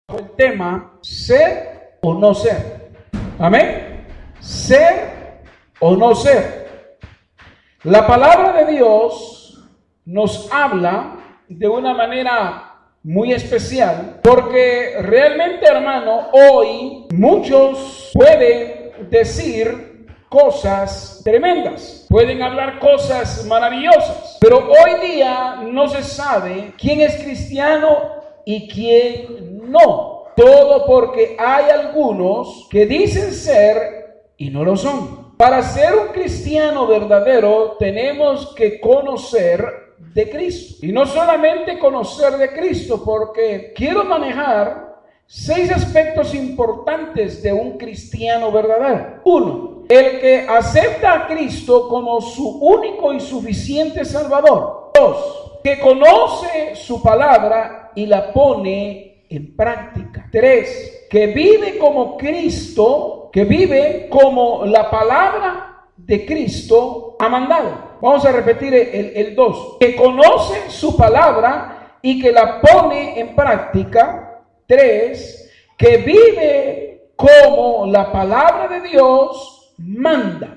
El tema, ser o no ser. Amén. Ser o no ser. La palabra de Dios nos habla de una manera muy especial, porque realmente, hermano, hoy muchos pueden decir cosas tremendas, pueden hablar cosas maravillosas, pero hoy día no se sabe quién es cristiano y quién no. Todo porque hay algunos que dicen ser y no lo son. Para ser un cristiano verdadero tenemos que conocer de Cristo. Y no solamente conocer de Cristo, porque quiero manejar 6 aspectos importantes de un cristiano verdadero. 1. El que acepta a Cristo como su único y suficiente Salvador. 2. Que conoce su palabra y la pone en práctica. 3. Que vive como Cristo, que vive como la palabra de Cristo ha mandado. Vamos a repetir el 2. Que conoce su palabra y que la pone en práctica. 3. Que vive como la palabra de Dios manda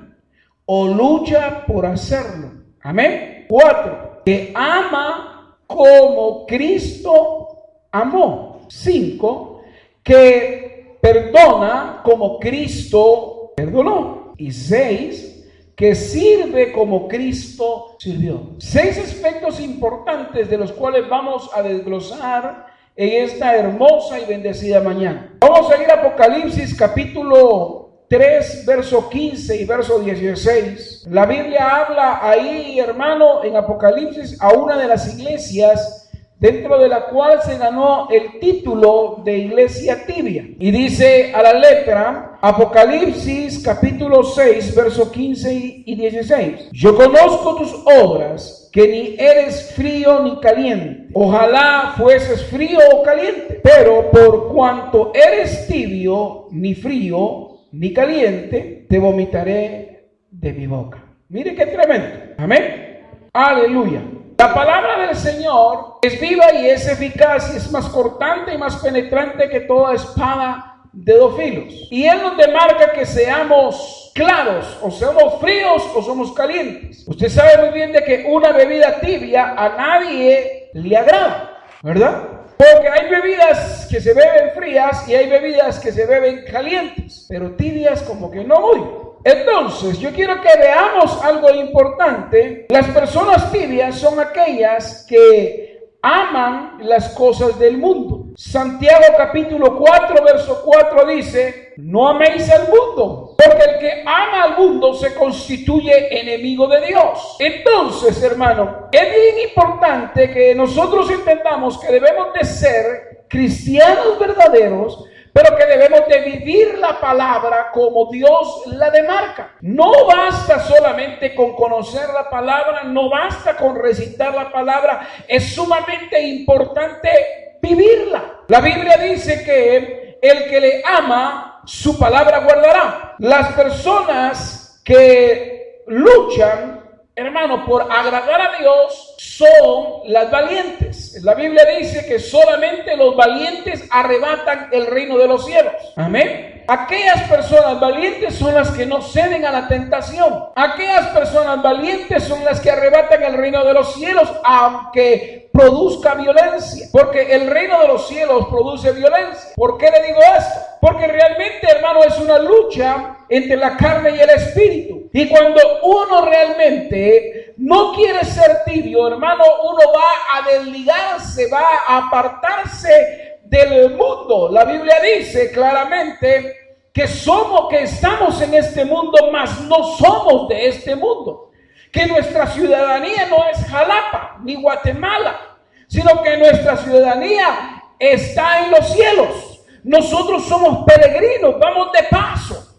o lucha por hacerlo. Amén. 4. Que ama como Cristo amó. 5. Que perdona como Cristo perdonó. Y 6. Que sirve como Cristo sirvió. 6 aspectos importantes de los cuales vamos a desglosar en esta hermosa y bendecida mañana. Vamos a ir a Apocalipsis capítulo 3, verso 15 y verso 16. La Biblia habla ahí, hermano, en Apocalipsis a una de las iglesias dentro de la cual se ganó el título de iglesia tibia. Y dice a la letra, Apocalipsis capítulo 6, verso 15 y 16. Yo conozco tus obras, que ni eres frío ni caliente. Ojalá fueses frío o caliente. Pero por cuanto eres tibio, ni frío ni caliente, te vomitaré de mi boca. Mire qué tremendo. Amén. Aleluya. La palabra del Señor es viva y es eficaz y es más cortante y más penetrante que toda espada de 2 filos. Y Él nos demarca que seamos claros, o somos fríos o somos calientes. Usted sabe muy bien de que una bebida tibia a nadie le agrada, ¿verdad? Porque hay bebidas que se beben frías y hay bebidas que se beben calientes, pero tibias como que no muy. Entonces, yo quiero que veamos algo importante. Las personas tibias son aquellas que aman las cosas del mundo. Santiago capítulo 4, verso 4 dice, no améis al mundo, porque el que ama al mundo se constituye enemigo de Dios. Entonces, hermano, es bien importante que nosotros entendamos que debemos de ser cristianos verdaderos, pero que debemos de vivir la palabra como Dios la demarca. No basta solamente con conocer la palabra, no basta con recitar la palabra, es sumamente importante vivirla. La Biblia dice que el que le ama, su palabra guardará. Las personas que luchan, hermano, por agradar a Dios son las valientes. La Biblia dice que solamente los valientes arrebatan el reino de los cielos. Amén. Aquellas personas valientes son las que no ceden a la tentación. Aquellas personas valientes son las que arrebatan el reino de los cielos, aunque produzca violencia. Porque el reino de los cielos produce violencia. ¿Por qué le digo esto? Porque realmente, hermano, es una lucha entre la carne y el espíritu. Y cuando uno realmente no quiere ser tibio, hermano, uno va a desligarse, va a apartarse del mundo. La Biblia dice claramente que estamos en este mundo, mas no somos de este mundo. Que nuestra ciudadanía no es Jalapa ni Guatemala, sino que nuestra ciudadanía está en los cielos. Nosotros somos peregrinos, vamos de paso.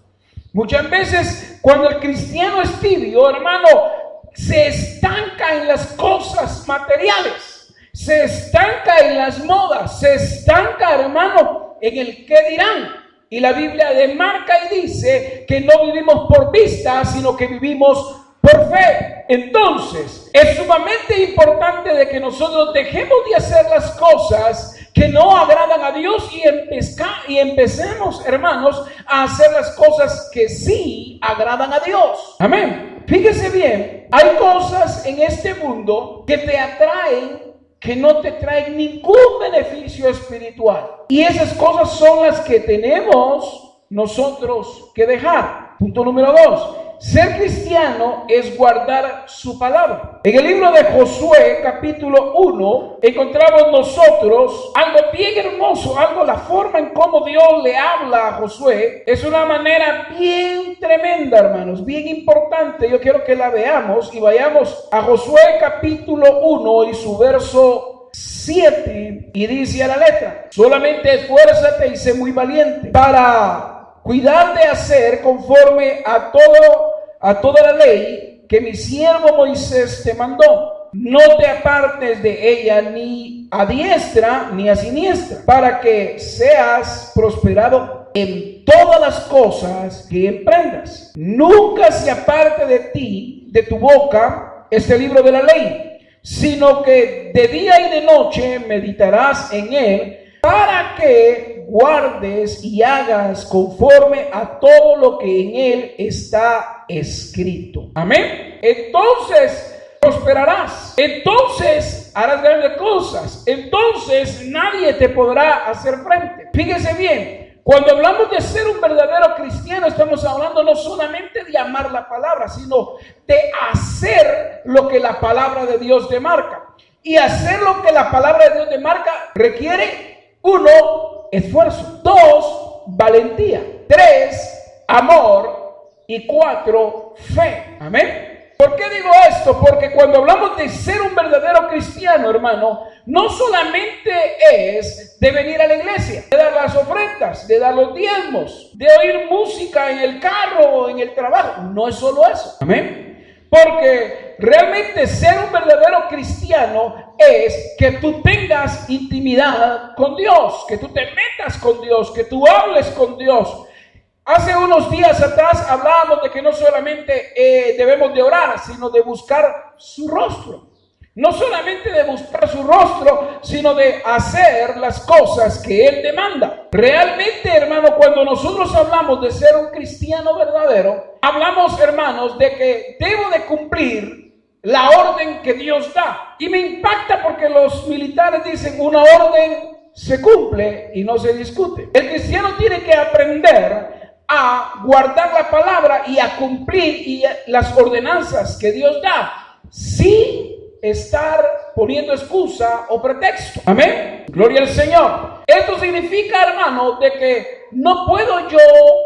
Muchas veces cuando el cristiano es tibio, hermano, se estanca en las cosas materiales, se estanca en las modas, se estanca, hermano, en el qué dirán. Y la Biblia demarca y dice que no vivimos por vista, sino que vivimos por fe. Entonces, es sumamente importante de que nosotros dejemos de hacer las cosas que no agradan a Dios y empecemos, hermanos, a hacer las cosas que sí agradan a Dios. Amén. Fíjese bien, hay cosas en este mundo que te atraen, que no te traen ningún beneficio espiritual. Y esas cosas son las que tenemos nosotros que dejar. Punto número 2. Ser cristiano es guardar su palabra. En el libro de Josué, capítulo 1, encontramos nosotros algo bien hermoso, la forma en cómo Dios le habla a Josué. Es una manera bien tremenda, hermanos, bien importante. Yo quiero que la veamos y vayamos a Josué, capítulo 1 y su verso 7, y dice a la letra: solamente esfuérzate y sé muy valiente para cuidar de hacer conforme a toda la ley que mi siervo Moisés te mandó. No te apartes de ella ni a diestra ni a siniestra, para que seas prosperado en todas las cosas que emprendas. Nunca se aparte de ti, de tu boca, este libro de la ley, sino que de día y de noche meditarás en él, para que guardes y hagas conforme a todo lo que en él está escrito. Amén. Entonces prosperarás, entonces harás grandes cosas, entonces nadie te podrá hacer frente. Fíjese bien, cuando hablamos de ser un verdadero cristiano, estamos hablando no solamente de amar la palabra, sino de hacer lo que la palabra de Dios demarca. Y hacer lo que la palabra de Dios demarca requiere: 1, esfuerzo; 2, valentía; 3, amor; y 4, fe. Amén. ¿Por qué digo esto? Porque cuando hablamos de ser un verdadero cristiano, hermano, no solamente es de venir a la iglesia, de dar las ofrendas, de dar los diezmos, de oír música en el carro o en el trabajo. No es solo eso. Amén. Porque realmente ser un verdadero cristiano es que tú tengas intimidad con Dios, que tú te metas con Dios, que tú hables con Dios. Hace unos días atrás hablábamos de que no solamente debemos de orar, sino de buscar su rostro. No solamente de buscar su rostro, sino de hacer las cosas que Él demanda. Realmente, hermano, cuando nosotros hablamos de ser un cristiano verdadero, hablamos, hermanos, de que debo de cumplir la orden que Dios da. Y me impacta porque los militares dicen: una orden se cumple y no se discute. El cristiano tiene que aprender a guardar la palabra y a cumplir las ordenanzas que Dios da, sin estar poniendo excusa o pretexto. Amén. Gloria al Señor. Esto significa, hermano, de que no puedo yo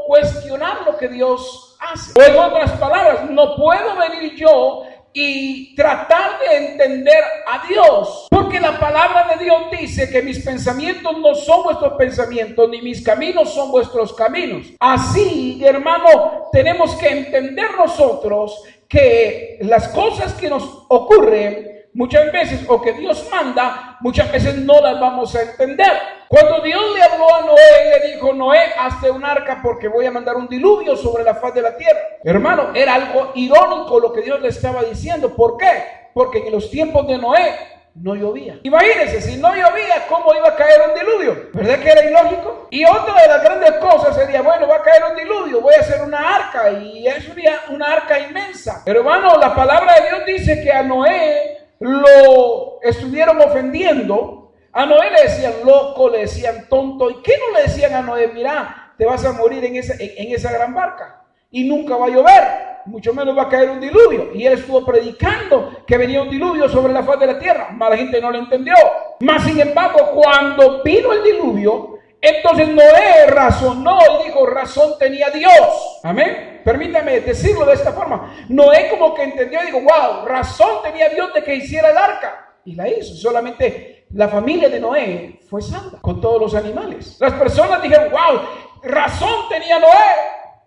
cuestionar lo que Dios hace. O en otras palabras, no puedo venir yo y tratar de entender a Dios, porque la palabra de Dios dice que mis pensamientos no son vuestros pensamientos, ni mis caminos son vuestros caminos. Así, hermano, tenemos que entender nosotros que las cosas que nos ocurren muchas veces, o que Dios manda, muchas veces no las vamos a entender. Cuando Dios le habló a Noé, le dijo: Noé, hazte un arca porque voy a mandar un diluvio sobre la faz de la tierra. Hermano, era algo irónico lo que Dios le estaba diciendo. ¿Por qué? Porque en los tiempos de Noé no llovía. Imagínense, si no llovía, ¿cómo iba a caer un diluvio? ¿Verdad que era ilógico? Y otra de las grandes cosas sería: bueno, va a caer un diluvio, voy a hacer una arca, y es una arca inmensa. Pero hermano, la palabra de Dios dice que a Noé lo estuvieron ofendiendo. A Noé le decían loco, le decían tonto. ¿Y qué no le decían a Noé? Mira, te vas a morir en esa gran barca y nunca va a llover, mucho menos va a caer un diluvio. Y él estuvo predicando que venía un diluvio sobre la faz de la tierra, mas la gente no lo entendió. Mas sin embargo, cuando vino el diluvio, entonces Noé razonó y dijo: razón tenía Dios. Amén. Permítame decirlo de esta forma. Noé como que entendió y dijo: wow, razón tenía Dios de que hiciera el arca. Y la hizo. Solamente la familia de Noé fue salva, con todos los animales. Las personas dijeron: wow, razón tenía Noé.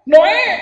Noé,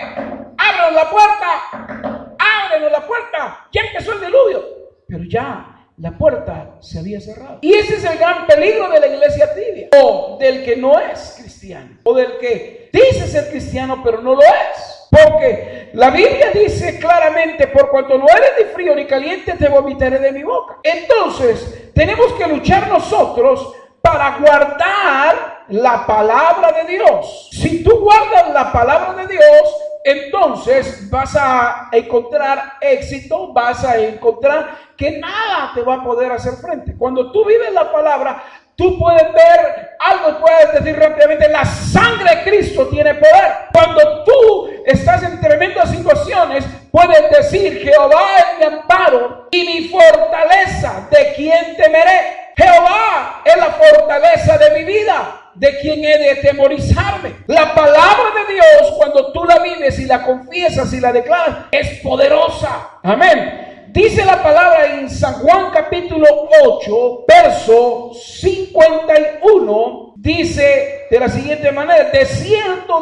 ábrenos la puerta, ábrenos la puerta. Ya empezó el diluvio. Pero ya la puerta se había cerrado. Y ese es el gran peligro de la iglesia tibia, o del que no es cristiano, o del que dice ser cristiano pero no lo es. Porque la Biblia dice claramente: por cuanto no eres ni frío ni caliente, te vomitaré de mi boca. Entonces tenemos que luchar nosotros para guardar la palabra de Dios. Si tú guardas la palabra de Dios, entonces vas a encontrar éxito, vas a encontrar que nada te va a poder hacer frente. Cuando tú vives la palabra, tú puedes ver algo y puedes decir rápidamente: la sangre de Cristo tiene poder. Cuando tú estás en tremendas situaciones, puedes decir: Jehová es mi amparo y mi fortaleza, ¿de quién temeré? Jehová es la fortaleza de mi vida, ¿de quién he de temorizarme? La palabra de Dios, cuando tú la vives y la confiesas y la declaras, es poderosa. Amén. Dice la palabra en San Juan capítulo 8, verso 51, dice de la siguiente manera: de cierto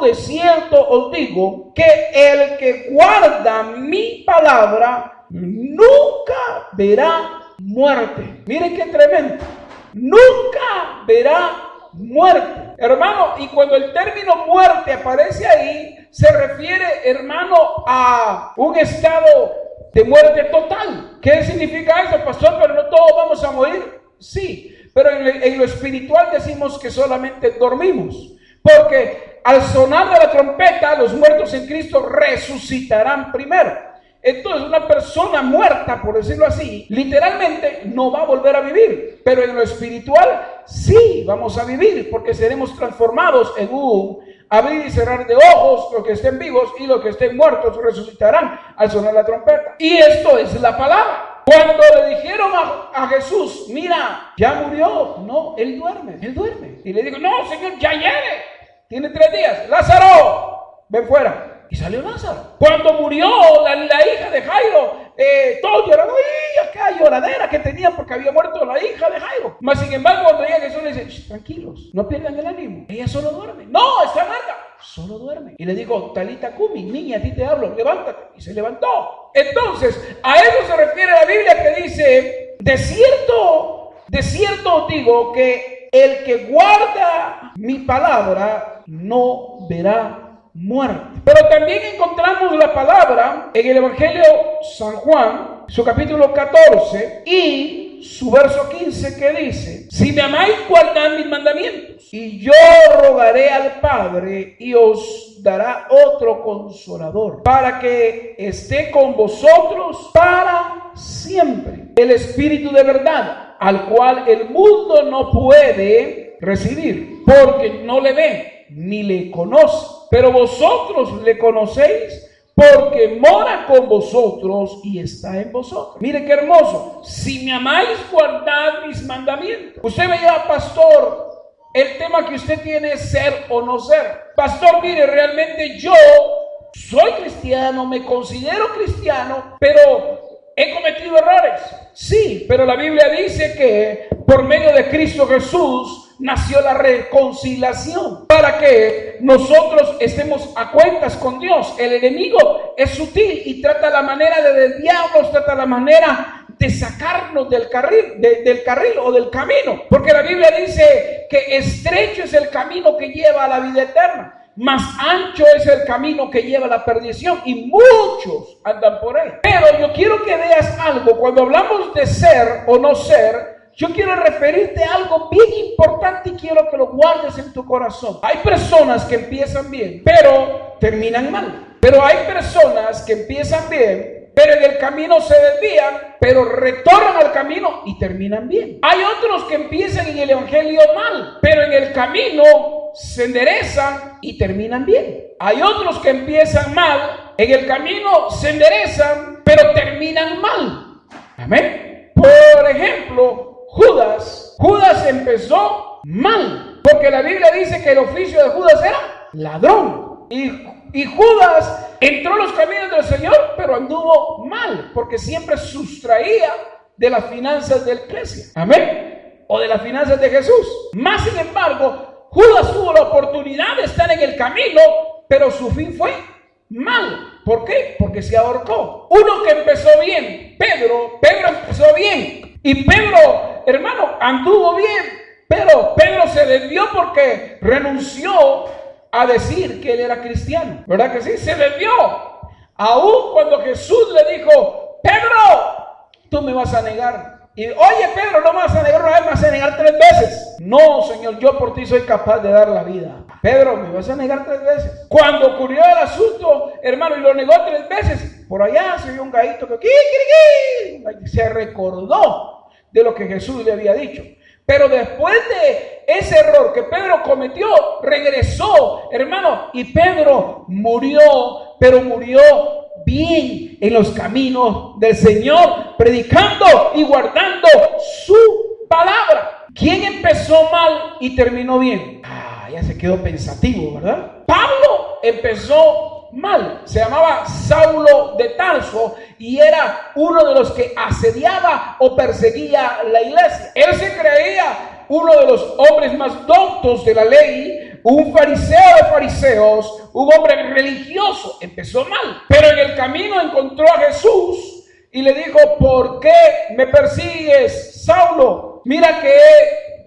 os digo, que el que guarda mi palabra nunca verá muerte. Miren qué tremendo. Nunca verá muerte. Hermano, y cuando el término muerte aparece ahí, se refiere, hermano, a un estado de muerte total. ¿Qué significa eso, pastor? Pero no todos vamos a morir. Sí, pero en lo espiritual decimos que solamente dormimos, porque al sonar de la trompeta, los muertos en Cristo resucitarán primero. Entonces una persona muerta, por decirlo así, literalmente no va a volver a vivir, pero en lo espiritual sí vamos a vivir, porque seremos transformados en un abrir y cerrar de ojos. Los que estén vivos y los que estén muertos resucitarán al sonar la trompeta. Y esto es la palabra. Cuando le dijeron a Jesús: mira, ya murió. No, él duerme. Y le digo: no, Señor, ya llegue, tiene 3 días. Lázaro, ven fuera. Y salió Lázaro. Cuando murió la hija de Jairo, todos lloraron. ¡Y acá lloradera que tenían porque había muerto la hija de Jairo! Mas sin embargo, cuando llega Jesús, le dice: tranquilos, no pierdan el ánimo, ella solo duerme. No, está muerta, solo duerme. Y le digo: Talita Kumi, niña, a ti te hablo, levántate. Y se levantó. Entonces, a eso se refiere la Biblia, que dice: de cierto os digo, que el que guarda mi palabra no verá muerte. Pero también encontramos la palabra en el Evangelio San Juan, su capítulo 14 y su verso 15, que dice: si me amáis, guardad mis mandamientos, y yo rogaré al Padre y os dará otro consolador, para que esté con vosotros para siempre, el Espíritu de verdad, al cual el mundo no puede recibir, porque no le ve ni le conoce, pero vosotros le conocéis, porque mora con vosotros y está en vosotros. Mire qué hermoso: si me amáis, guardad mis mandamientos. Usted me dirá: pastor, el tema que usted tiene es ser o no ser. Pastor, mire, realmente yo soy cristiano, me considero cristiano, pero he cometido errores. Sí, pero la Biblia dice que por medio de Cristo Jesús nació la reconciliación, para que nosotros estemos a cuentas con Dios. El enemigo es sutil y trata la manera de desviarnos, trata la manera de sacarnos del carril o del camino, porque la Biblia dice que estrecho es el camino que lleva a la vida eterna, más ancho es el camino que lleva a la perdición, y muchos andan por él. Pero yo quiero que veas algo. Cuando hablamos de ser o no ser, yo quiero referirte a algo bien importante y quiero que lo guardes en tu corazón. Hay personas que empiezan bien, pero terminan mal. Pero hay personas que empiezan bien, pero en el camino se desvían, pero retornan al camino y terminan bien. Hay otros que empiezan en el evangelio mal, pero en el camino se enderezan y terminan bien. Hay otros que empiezan mal, en el camino se enderezan, pero terminan mal. Amén. Por ejemplo, Judas empezó mal, porque la Biblia dice que el oficio de Judas era ladrón. Y Judas entró en los caminos del Señor, pero anduvo mal, porque siempre sustraía de las finanzas de la iglesia. Amén. O de las finanzas de Jesús. Más sin embargo, Judas tuvo la oportunidad de estar en el camino, pero su fin fue mal. ¿Por qué? Porque se ahorcó. Uno que empezó bien, Pedro empezó bien. Y Pedro, hermano, anduvo bien, pero Pedro se desvió porque renunció a decir que él era cristiano. ¿Verdad que sí? Se desvió. Aún cuando Jesús le dijo: Pedro, tú me vas a negar Y oye, Pedro, no me vas a negar una vez, me vas a negar 3 veces. No, Señor, yo por ti soy capaz de dar la vida. Pedro, me vas a negar 3 veces. Cuando ocurrió el asunto, hermano, y lo negó 3 veces, por allá se vio un gallito que se recordó de lo que Jesús le había dicho. Pero después de ese error que Pedro cometió, regresó, hermano, y Pedro murió, pero murió bien en los caminos del Señor, predicando y guardando su palabra. ¿Quién empezó mal y terminó bien? Ya se quedó pensativo, ¿verdad? Pablo empezó mal. Se llamaba Saulo de Tarso y era uno de los que asediaba o perseguía la iglesia. Él se creía uno de los hombres más doctos de la ley, un fariseo de fariseos, un hombre religioso. Empezó mal, pero en el camino encontró a Jesús y le dijo: ¿por qué me persigues, Saulo? Mira que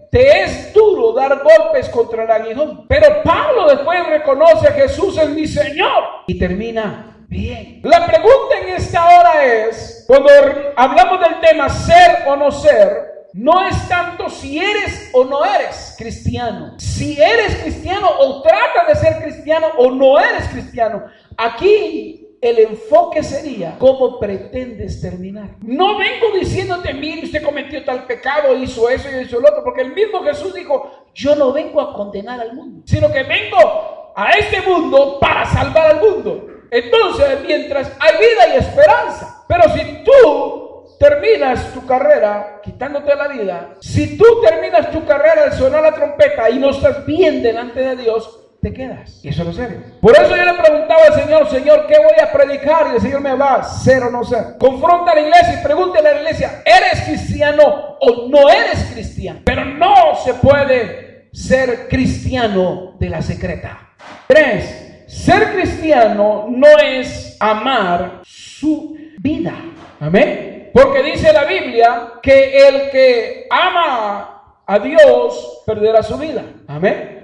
te es duro dar golpes contra el aguijón. Pero Pablo después reconoce a Jesús es mi Señor y termina bien. La pregunta en esta hora es, cuando hablamos del tema ser o no ser, no es tanto si eres o no eres cristiano. Si eres cristiano o tratas de ser cristiano o no eres cristiano. Aquí el enfoque sería cómo pretendes terminar. No vengo diciéndote: mire, usted cometió tal pecado, hizo eso y hizo lo otro, porque el mismo Jesús dijo: yo no vengo a condenar al mundo, sino que vengo a este mundo para salvar al mundo. Entonces, mientras hay vida y esperanza. Pero si tú terminas tu carrera quitándote la vida, si tú terminas tu carrera al sonar la trompeta y no estás bien delante de Dios, te quedas. Y eso es lo serio. Por eso yo le preguntaba al Señor: Señor, ¿qué voy a predicar? Y el Señor me hablaba: ser o no ser. Confronta a la iglesia y pregúntale a la iglesia: ¿eres cristiano o no eres cristiano? Pero no se puede ser cristiano de la secreta. 3. Ser cristiano no es amar su vida. Amén. Porque dice la Biblia que el que ama a Dios perderá su vida. Amén.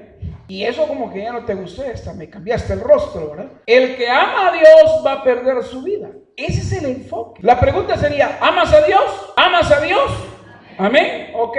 Y eso como que ya no te gustó, me cambiaste el rostro, ¿verdad? El que ama a Dios va a perder su vida. Ese es el enfoque. La pregunta sería: ¿amas a Dios? ¿Amas a Dios? Amén. Ok.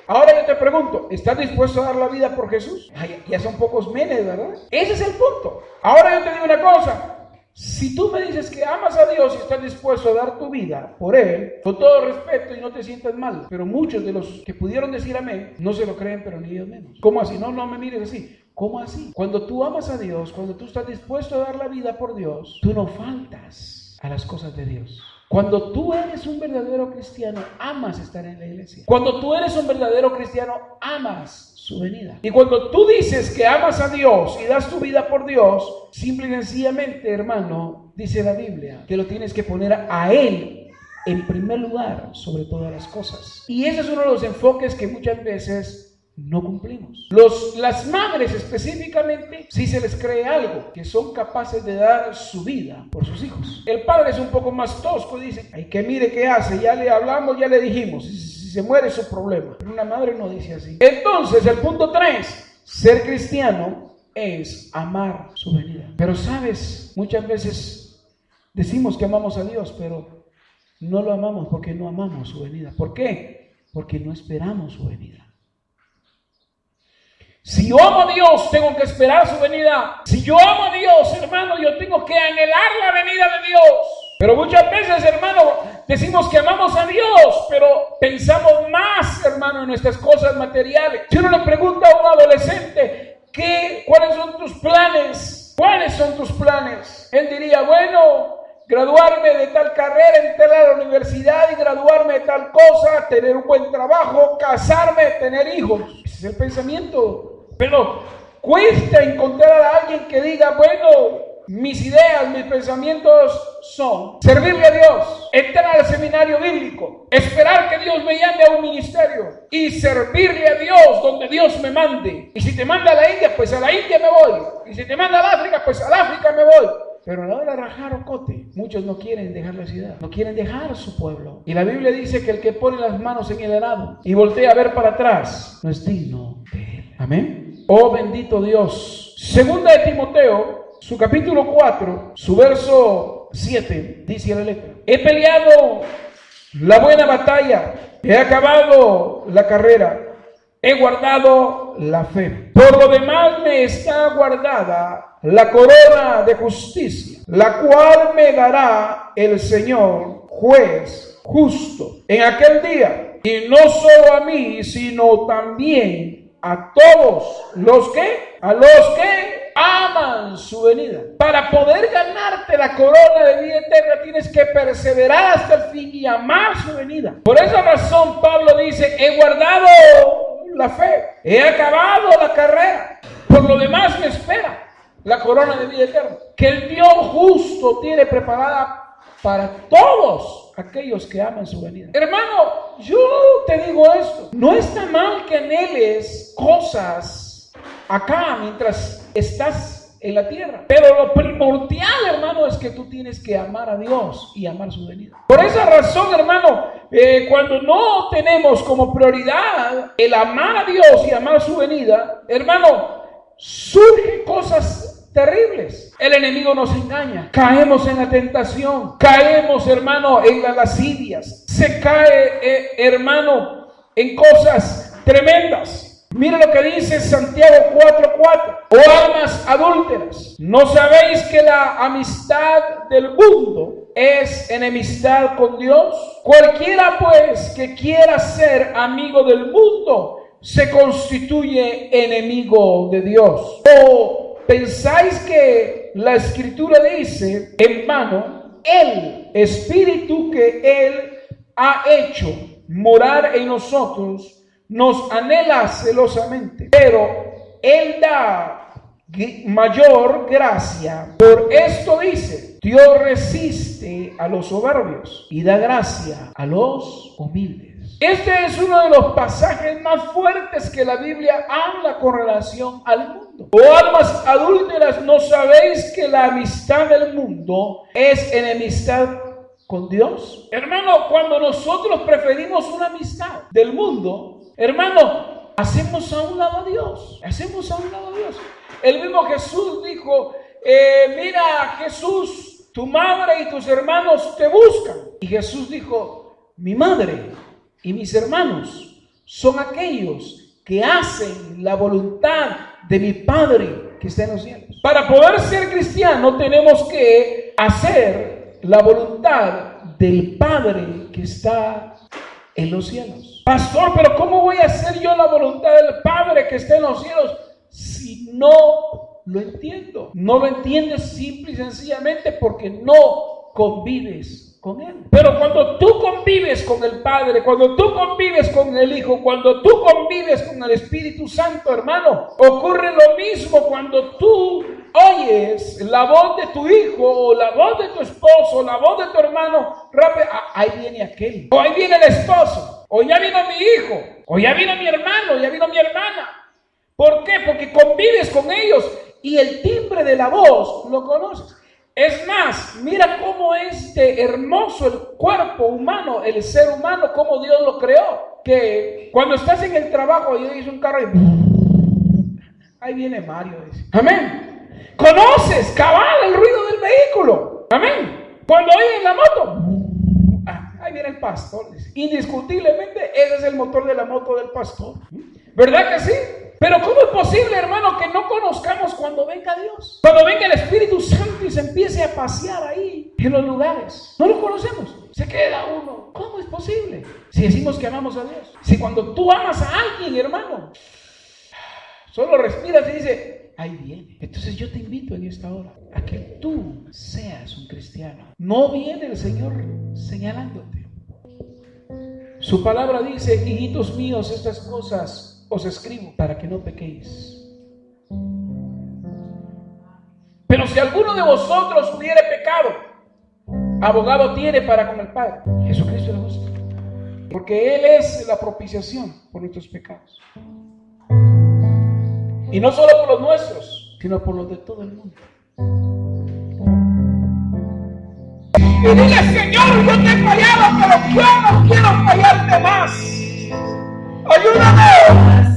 Ahora yo te pregunto: ¿estás dispuesto a dar la vida por Jesús? Ya son pocos menes, ¿verdad? Ese es el punto. Ahora yo te digo una cosa. Si tú me dices que amas a Dios y estás dispuesto a dar tu vida por Él, con todo respeto y no te sientas mal, pero muchos de los que pudieron decir amén no se lo creen, pero ni ellos menos. ¿Cómo así? No me mires así. ¿Cómo así? Cuando tú amas a Dios, cuando tú estás dispuesto a dar la vida por Dios, tú no faltas a las cosas de Dios. Cuando tú eres un verdadero cristiano, amas estar en la iglesia. Cuando tú eres un verdadero cristiano, amas su venida. Y cuando tú dices que amas a Dios y das tu vida por Dios, simple y sencillamente, hermano, dice la Biblia que lo tienes que poner a Él en primer lugar sobre todas las cosas. Y ese es uno de los enfoques que muchas veces no cumplimos. Las madres específicamente, si se les cree algo, que son capaces de dar su vida por sus hijos. El padre es un poco más tosco y dice: ay, que mire qué hace, ya le hablamos, ya le dijimos, si se muere es su problema. Pero una madre no dice así. Entonces, el punto 3, ser cristiano es amar su venida. Pero sabes, muchas veces decimos que amamos a Dios, pero no lo amamos porque no amamos su venida. ¿Por qué? Porque no esperamos su venida. Si yo amo a Dios, tengo que esperar su venida. Si yo amo a Dios, hermano, yo tengo que anhelar la venida de Dios. Pero muchas veces, hermano, decimos que amamos a Dios, pero pensamos más, hermano, en nuestras cosas materiales. Si uno le pregunta a un adolescente: ¿cuáles son tus planes? ¿Cuáles son tus planes? Él diría: bueno, graduarme de tal carrera, entrar a la universidad y graduarme de tal cosa, tener un buen trabajo, casarme, tener hijos. Ese es el pensamiento. Pero cuesta encontrar a alguien que diga: bueno, mis ideas, mis pensamientos son servirle a Dios, entrar al seminario bíblico, esperar que Dios me llame a un ministerio y servirle a Dios donde Dios me mande. Y si te manda a la India, pues a la India me voy. Y si te manda al África, pues al África me voy. Pero a la hora de rajar ocote, muchos no quieren dejar la ciudad, no quieren dejar su pueblo. Y la Biblia dice que el que pone las manos en el arado y voltea a ver para atrás, no es digno de él. Amén. Oh bendito Dios. Segunda de Timoteo, su capítulo 4, su verso 7, dice la letra: he peleado la buena batalla, he acabado la carrera, he guardado la fe. Por lo demás me está guardada la corona de justicia, la cual me dará el Señor, juez justo, en aquel día. Y no solo a mí, sino también a todos los que, aman su venida. Para poder ganarte la corona de vida eterna, tienes que perseverar hasta el fin y amar su venida. Por esa razón Pablo dice, he guardado la fe, he acabado la carrera, por lo demás me espera la corona de vida eterna, que el Dios justo tiene preparada para todos aquellos que aman su venida. Hermano, yo te digo esto, no está mal que anheles cosas acá mientras estás en la tierra, pero lo primordial, hermano, es que tú tienes que amar a Dios y amar su venida. Por esa razón, hermano, cuando no tenemos como prioridad el amar a Dios y amar su venida, hermano, surgen cosas terribles. El enemigo nos engaña, caemos en la tentación, caemos, hermano, en las lascivias, se cae, hermano, en cosas tremendas. Mira lo que dice Santiago 4:4. Oh almas adúlteras, ¿no sabéis que la amistad del mundo es enemistad con Dios? Cualquiera pues que quiera ser amigo del mundo se constituye enemigo de Dios. ¿O pensáis que la Escritura dice en vano, el Espíritu que Él ha hecho morar en nosotros nos anhela celosamente, pero Él da mayor gracia? Por esto dice, Dios resiste a los soberbios y da gracia a los humildes. Este es uno de los pasajes más fuertes que la Biblia habla con relación al mundo. Oh almas adúlteras, ¿no sabéis que la amistad del mundo es enemistad con Dios? Hermano, cuando nosotros preferimos una amistad del mundo, hermano, hacemos a un lado a Dios. Hacemos a un lado a Dios. El mismo Jesús dijo, mira Jesús, tu madre y tus hermanos te buscan. Y Jesús dijo, mi madre y mis hermanos son aquellos que hacen la voluntad de mi Padre que está en los cielos. Para poder ser cristiano tenemos que hacer la voluntad del Padre que está en los cielos. Pastor, pero ¿cómo voy a hacer yo la voluntad del Padre que está en los cielos si no lo entiendo? No lo entiendes simple y sencillamente porque no convives con Él. Pero cuando tú convives con el Padre, cuando tú convives con el Hijo, cuando tú convives con el Espíritu Santo, hermano, ocurre lo mismo cuando tú oyes la voz de tu hijo o la voz de tu esposo, la voz de tu hermano, ahí viene aquel, o ahí viene el esposo, o ya vino mi hijo, o ya vino mi hermano, ya vino mi hermana. ¿Por qué? Porque convives con ellos y el timbre de la voz lo conoces. Es más, mira cómo es de hermoso el cuerpo humano, el ser humano, cómo Dios lo creó. Que cuando estás en el trabajo y oyes un carro y ahí viene Mario, dice. Amén. Conoces, cabal, el ruido del vehículo. Amén. Cuando oyes la moto, ahí viene el pastor, dice. Indiscutiblemente ese es el motor de la moto del pastor. ¿Verdad que sí? Pero ¿cómo es posible, hermano, que no conozcamos cuando venga Dios? Cuando venga el Espíritu Santo y se empiece a pasear ahí en los lugares. No lo conocemos. Se queda uno. ¿Cómo es posible? Si decimos que amamos a Dios. Si cuando tú amas a alguien, hermano, solo respiras y dices, ahí viene. Entonces yo te invito en esta hora a que tú seas un cristiano. No viene el Señor señalándote. Su palabra dice, hijitos míos, estas cosas os escribo para que no pequéis. Pero si alguno de vosotros hubiere pecado, abogado tiene para con el Padre, Jesucristo el justo, porque Él es la propiciación por nuestros pecados. Y no solo por los nuestros, sino por los de todo el mundo. Y dile, Señor, yo te he fallado, pero yo no quiero fallarte más. Ayúdame.